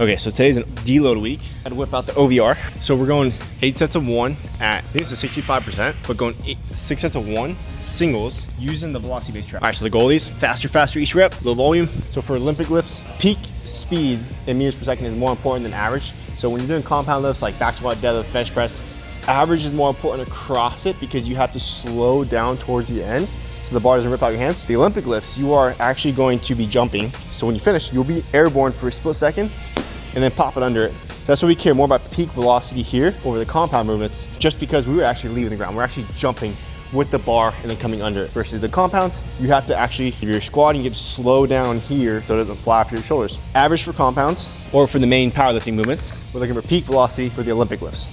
Okay, so today's a deload week. I had to whip out the OVR. So we're going 8 sets of 1 at, I think it's a 65%, but going 6 sets of 1 singles using the velocity-based trap. All right, so the goal of these, faster each rep, low volume. So for Olympic lifts, peak speed in meters per second is more important than average. So when you're doing compound lifts like back squat, deadlift, bench press, average is more important across it because you have to slow down towards the end so the bar doesn't rip out your hands. The Olympic lifts, you are actually going to be jumping. So when you finish, you'll be airborne for a split second and then pop it under it. That's why we care more about peak velocity here over the compound movements, just because we were actually leaving the ground. We're actually jumping with the bar and then coming under it. Versus the compounds, you have to actually, if you're squatting, you get to slow down here so it doesn't fly off your shoulders. Average for compounds, or for the main powerlifting movements, we're looking for peak velocity for the Olympic lifts.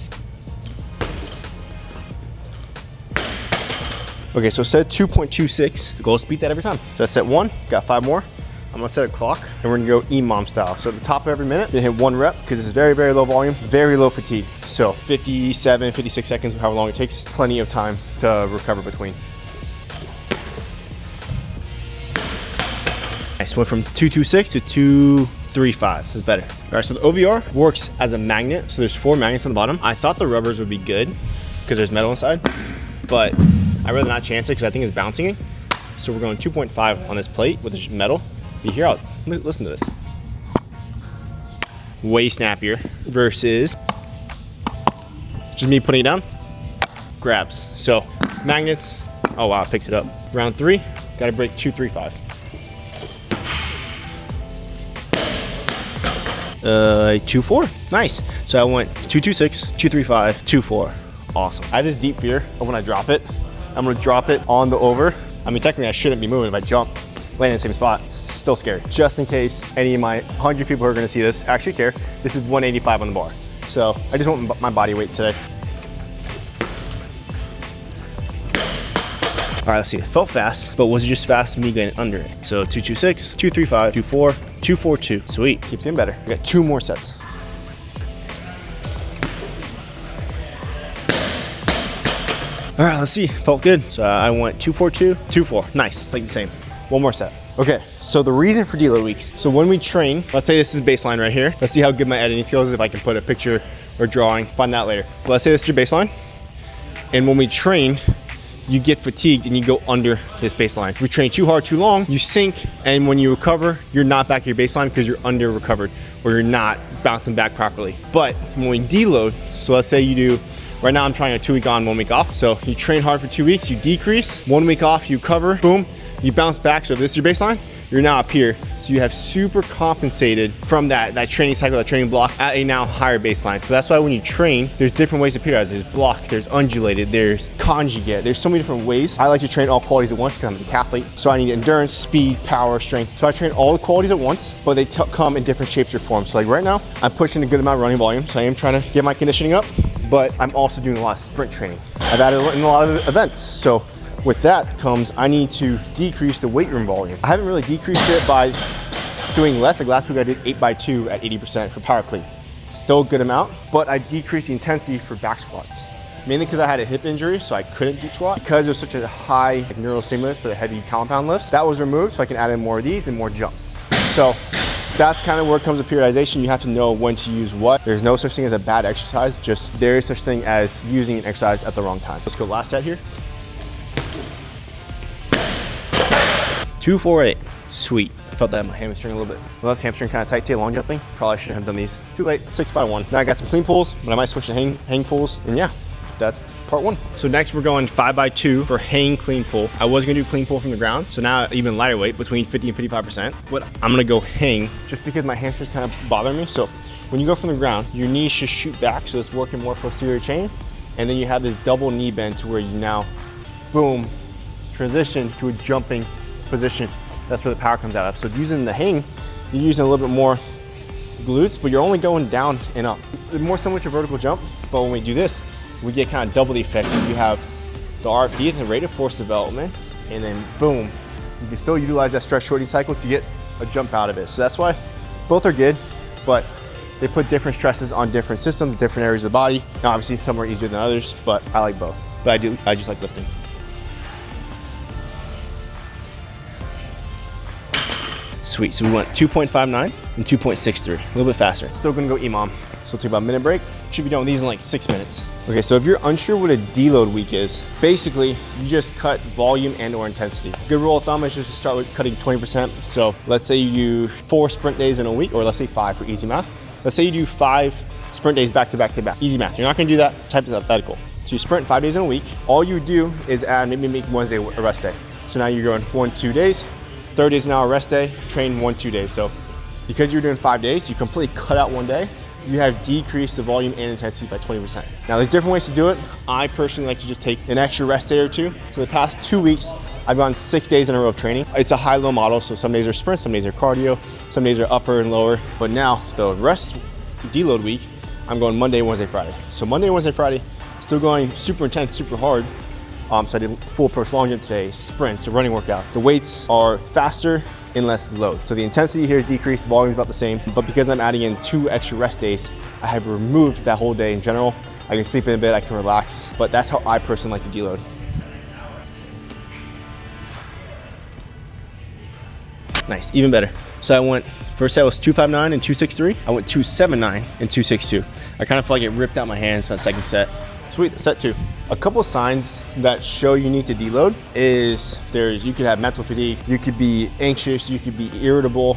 Okay, so set 2.26. The goal is to beat that every time. So that's set 1, got 5 more. I'm gonna set a clock and we're gonna go EMOM style. So at the top of every minute, you're gonna hit 1 rep because it's very low volume, very low fatigue. So 57, 56 seconds, however long it takes, plenty of time to recover between. Nice, went from 226 to 235, that's better. All right, so the OVR works as a magnet. So there's 4 magnets on the bottom. I thought the rubbers would be good because there's metal inside, but I'd rather not chance it because I think it's bouncing it. So we're going 2.5 on this plate with the metal. You hear out, listen to this. Way snappier versus just me putting it down, grabs. So magnets, oh wow, it picks it up. Round 3, gotta break 235. 2-4, nice. So I went 226, 235, 2-4, awesome. I have this deep fear of when I drop it, I'm gonna drop it on the over. I mean, technically I shouldn't be moving if I jump, land in the same spot. Still scary. Just in case any of my 100 people who are gonna see this actually care, this is 185 on the bar. So I just want my body weight today. All right, let's see, it felt fast, but was it just fast me getting under it? So 226, 235, 24, 242, sweet, keeps getting better. We got 2 more sets. All right, let's see, felt good. So I went 242, 24, nice, like the same. 1 more set. Okay, so the reason for deload weeks. So when we train, let's say this is baseline right here. Let's see how good my editing skills is if I can put a picture or drawing, find that later. But let's say this is your baseline. And when we train, you get fatigued and you go under this baseline. We train too hard, too long, you sink, and when you recover, you're not back at your baseline because you're under recovered or you're not bouncing back properly. But when we deload, so let's say you do, right now I'm trying a 2-week on, 1 week off. So you train hard for 2 weeks, you decrease, 1 week off, you cover, boom, you bounce back. So if this is your baseline, you're now up here. So you have super compensated from that training cycle, that training block at a now higher baseline. So that's why when you train, there's different ways to periodize. There's block, there's undulated, there's conjugate. There's so many different ways. I like to train all qualities at once because I'm a decathlete. So I need endurance, speed, power, strength. So I train all the qualities at once, but they come in different shapes or forms. So like right now, I'm pushing a good amount of running volume. So I am trying to get my conditioning up, but I'm also doing a lot of sprint training. I've added in a lot of events. So with that comes, I need to decrease the weight room volume. I haven't really decreased it by doing less. Like last week I did 8x2 at 80% for power clean. Still a good amount, but I decreased the intensity for back squats. Mainly because I had a hip injury, so I couldn't deep squat. Because there's such a high neural stimulus to the heavy compound lifts, that was removed so I can add in more of these and more jumps. So that's kind of where it comes to periodization. You have to know when to use what. There's no such thing as a bad exercise, just there is such thing as using an exercise at the wrong time. Let's go last set here. 248, sweet. I felt that in my hamstring a little bit. My left hamstring kind of tight to long jumping. Probably shouldn't have done these. Too late, 6x1. Now I got some clean pulls, but I might switch to hang pulls. And yeah, that's part 1. So next we're going 5x2 for hang clean pull. I was gonna do clean pull from the ground. So now even lighter weight between 50 and 55%, but I'm gonna go hang just because my hamstrings kind of bother me. So when you go from the ground, your knees should shoot back. So it's working more posterior chain. And then you have this double knee bend to where you now, boom, transition to a jumping position. That's where the power comes out of. So using the hang, you're using a little bit more glutes, but you're only going down and up. It's more similar to vertical jump, but when we do this, we get kind of double the effect. So you have the RFD, the rate of force development, and then boom, you can still utilize that stretch shortening cycle to get a jump out of it. So that's why both are good, but they put different stresses on different systems, different areas of the body. Now obviously some are easier than others, but I like both. But I just like lifting. Sweet, so we went 2.59 and 2.63, a little bit faster. Still gonna go EMOM. So take about a minute break. Should be done with these in like 6 minutes. Okay, so if you're unsure what a deload week is, basically you just cut volume and or intensity. Good rule of thumb is just to start with cutting 20%. So let's say you do 4 sprint days in a week, or let's say 5 for easy math. Let's say you do 5 sprint days back to back to back. Easy math, you're not gonna do that, type is hypothetical. So you sprint 5 days in a week. All you do is add, maybe make Wednesday a rest day. So now you're going 1-2 days, 3rd days now a rest day, train 1-2 days. So because you're doing 5 days, you completely cut out one day, you have decreased the volume and intensity by 20%. Now there's different ways to do it. I personally like to just take an extra rest day or 2. For the past 2 weeks, I've gone 6 days in a row of training. It's a high-low model, so some days are sprints, some days are cardio, some days are upper and lower. But now the rest deload week, I'm going Monday, Wednesday, Friday. So Monday, Wednesday, Friday, still going super intense, super hard. So I did full approach long jump today, sprints, a running workout. The weights are faster and less load. So the intensity here is decreased, the volume is about the same, but because I'm adding in 2 extra rest days, I have removed that whole day in general. I can sleep in a bit, I can relax, but that's how I personally like to deload. Nice, even better. So I went, first set was 259 and 263. I went 279 and 262. I kind of felt like it ripped out my hands that second set. Sweet, set 2. A couple signs that show you need to deload is you could have mental fatigue, you could be anxious, you could be irritable.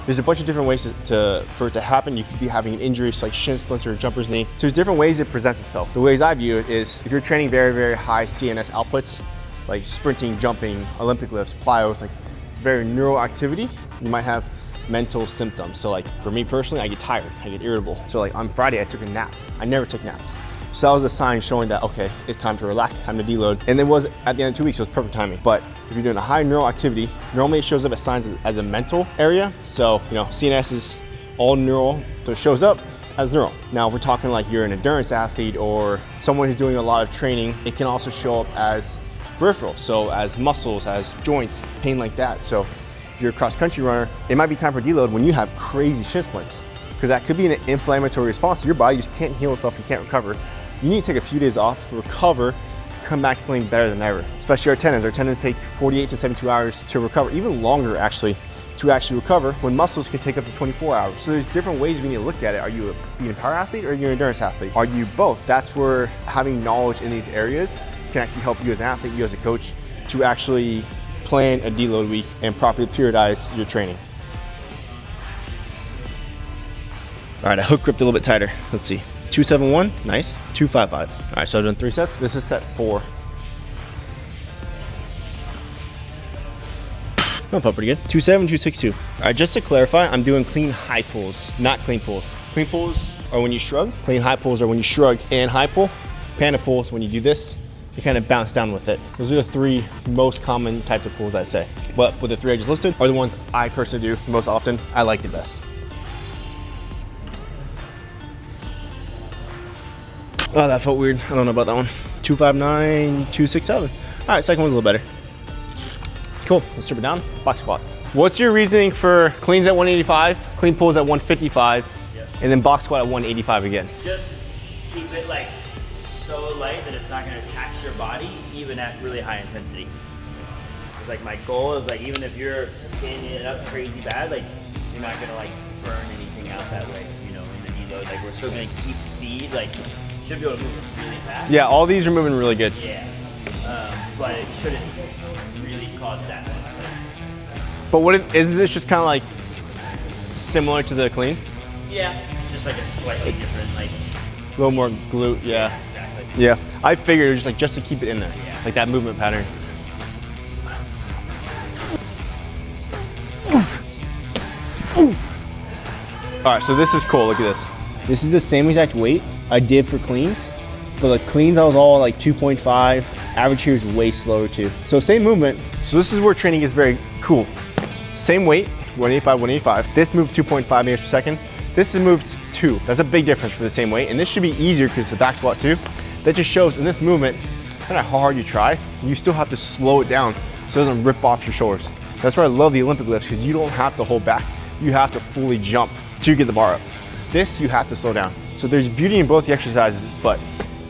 There's a bunch of different ways for it to happen. You could be having an injury, so like shin splints or jumper's knee. So there's different ways it presents itself. The ways I view it is if you're training very, very high CNS outputs, like sprinting, jumping, Olympic lifts, plyos, like it's very neural activity, you might have mental symptoms. So like for me personally, I get tired, I get irritable. So like on Friday, I took a nap. I never take naps. So that was a sign showing that, okay, it's time to relax, time to deload. And it was at the end of 2 weeks, it was perfect timing. But if you're doing a high neural activity, normally it shows up as signs as a mental area. So, CNS is all neural, so it shows up as neural. Now, if we're talking like you're an endurance athlete or someone who's doing a lot of training, it can also show up as peripheral. So as muscles, as joints, pain like that. So if you're a cross-country runner, it might be time for deload when you have crazy shin splints, because that could be an inflammatory response. Your body just can't heal itself, you can't recover. You need to take a few days off, recover, come back feeling better than ever. Especially our tendons. Our tendons take 48 to 72 hours to recover, even longer actually, to actually recover, when muscles can take up to 24 hours. So there's different ways we need to look at it. Are you a speed and power athlete or are you an endurance athlete? Are you both? That's where having knowledge in these areas can actually help you as an athlete, you as a coach, to actually plan a deload week and properly periodize your training. All right, I hook gripped a little bit tighter. Let's see. 271, nice. 255. All right, so I've done 3 sets. This is set 4. That felt pretty good. 2.7, 2.62. All right, just to clarify, I'm doing clean high pulls, not clean pulls. Clean pulls are when you shrug. Clean high pulls are when you shrug and high pull. Panda pulls, when you do this, you kind of bounce down with it. Those are the 3 most common types of pulls, I'd say. But with the 3 I just listed are the ones I personally do most often. I like the best. Oh, that felt weird. I don't know about that one. 259, 267. All right, second one's a little better. Cool, let's strip it down. Box squats. What's your reasoning for cleans at 185, clean pulls at 155, and then box squat at 185 again? Just keep it like so light that it's not gonna tax your body, even at really high intensity. It's like my goal is like, even if you're standing it up crazy bad, like you're not gonna like burn anything out that way, in the deload. Like we're still gonna keep speed, like should be able to move really fast. Yeah, all these are moving really good. Yeah, but it shouldn't really cause that much. But is this just kind of like similar to the clean? Yeah, just like a slightly different, like a little more glute, yeah. Exactly. Yeah, I figured it was just to keep it in there, like that movement pattern. All right, so this is cool, look at this. This is the same exact weight I did for cleans, but the cleans I was all like 2.5, average here is way slower too. So same movement, so this is where training is very cool. Same weight, 185, 185. This moved 2.5 meters per second. This has moved 2. That's a big difference for the same weight, and this should be easier because it's the back squat too. That just shows in this movement, no matter how hard you try, you still have to slow it down so it doesn't rip off your shoulders. That's why I love the Olympic lifts, because you don't have to hold back. You have to fully jump to get the bar up. This, you have to slow down. So there's beauty in both the exercises, but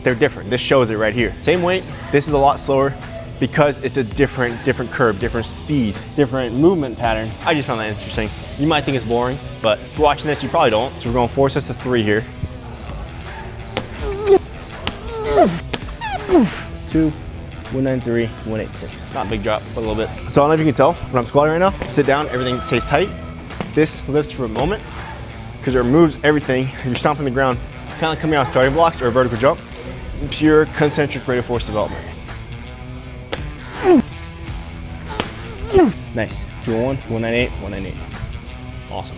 they're different. This shows it right here. Same weight, this is a lot slower. because it's a different curve, different speed, different movement pattern. I just found that interesting. You might think it's boring, but if you're watching this, you probably don't. So we're going 4 sets of 3 here. 2, 193, 186. Not a big drop, but a little bit. So I don't know if you can tell, when I'm squatting right now, sit down, everything stays tight. This lifts for a moment because it removes everything. You're stomping the ground, kind of like coming out of starting blocks or a vertical jump. Pure concentric rate of force development. Nice. 201, 198, 198. Awesome.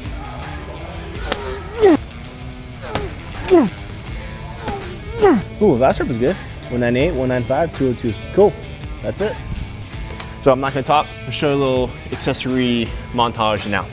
Ooh, last rep was good. 198, 195, 202. Cool. That's it. So I'm not gonna talk. I'll show you a little accessory montage now.